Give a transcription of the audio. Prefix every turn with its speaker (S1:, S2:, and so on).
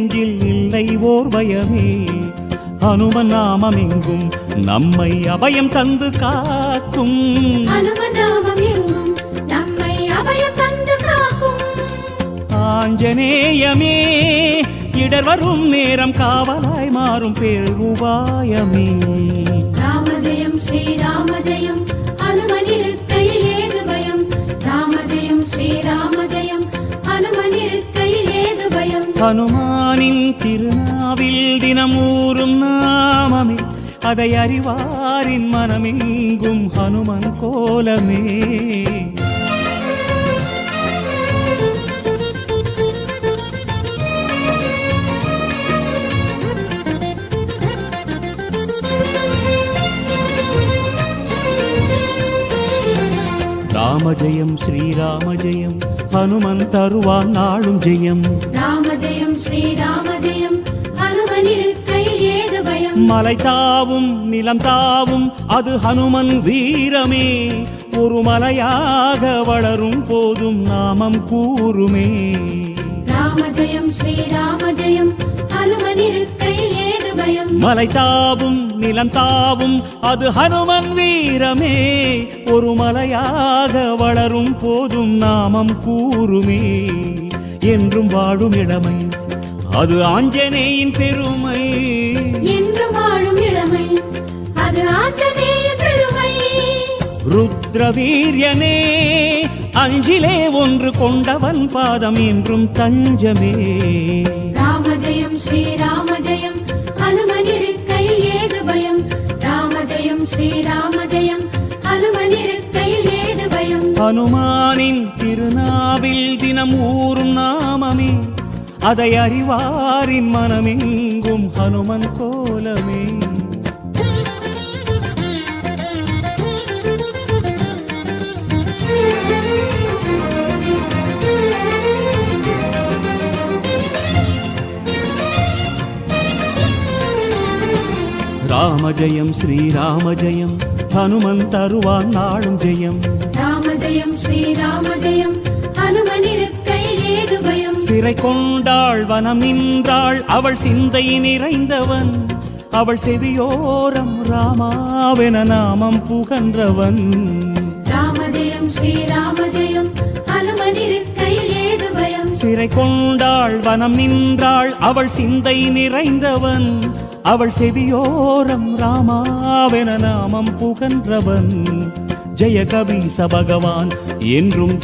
S1: நெஞ்சில் இல்லை ஓர் பயமே. ஹனுமன் நாமம் எங்கும் நம்மை அபயம் தந்து காக்கும்.
S2: ஹனுமன் நாமம் எங்கும் நம்மை அபயம் தந்து காக்கும்.
S1: ஆஞ்சநேயமே இடர் வரும் நேரம் காவலாய் மாறும் பேருபாயமே.
S2: ராம ஜெயம் ஸ்ரீராம ஜெயம் ஹனுமன் இருக்கையில் ஏது பயம். ராம ஜெயம் ஸ்ரீராம ஜெயம் ஹனுமன் இருக்கையில் ஏது பயம்.
S1: ஹனுமானின் திருநாவில் தினமூறும் நாமமே, அதை அறிவாரின் மனமெங்கும் ஹனுமன் கோலமே. ராம ஜெயம் ஸ்ரீராம ஜெயம் ஹனுமன் தருவான் நாளும் ஜெயம்.
S2: ராம ஜெயம் ஸ்ரீராம ஜெயம் ஹனுமன் இருக்கையில் ஏது பயம்.
S1: மலை தாவும் நிலம் தாவும் அது ஹனுமன் வீரமே. ஒரு மலையாக வளரும் போதும் நாமம் கூறுமே.
S2: ராம ஜெயம் ஸ்ரீராம ஜெயம் ஹனுமன் இருக்கையில் ஏது பயம்.
S1: மலை தாவும் நிலம் தாவும் அது ஹனுமன் வீரமே. ஒரு மலையாக வளரும் போதும் நாமம் கூறுமே. என்றும் வாழும் இளமை அது ஆஞ்சநேயின் பெருமை.
S2: என்றும் வாழும் இளமை அது ஆஞ்சநேயின் பெருமை.
S1: ருத்ரவீரியனே அஞ்சிலே ஒன்று கொண்டவன் பாதம் என்றும் தஞ்சமே.
S2: ராம ஜெயம் ஸ்ரீராம ஜெயம் ஹனுமன் இருக்கையில் ஏது பயம். ராம ஜெயம் ஸ்ரீராம ஜெயம் ஹனுமன் இருக்கையில் ஏது பயம்.
S1: ஹனுமானின் திருநாவில் தினம் ஊறும் நாமமே, அதை அறிவாரின் மனமெங்கும் ஹனுமன் கோலமே. ராம ஜெயம் ஸ்ரீராம ஜெயம் ஹனுமன் தருவான் நாளும் ஜெயம்.
S2: ராம ஜெயம் ஸ்ரீராம ஜெயம் ஹனுமன் இருக்கையில் ஏது பயம்.
S1: சிறை கொண்டாள் வனம் நின்றாள் அவள் சிந்தை நிறைந்தவன். அவள் செவியோரம் ராமாவென நாமம் புகன்றவன்.
S2: ராம ஜெயம் ஸ்ரீராம ஜெயம் ஹனுமன் இருக்கையில் ஏது பயம்.
S1: சிறை கொண்டாள் வனம் நின்றாள் அவள் சிந்தை நிறைந்தவன். அவள் செவியோரம் ராமாவென நாமம் புகன்றவன். ஜெய கபீச பகவான் என்றும்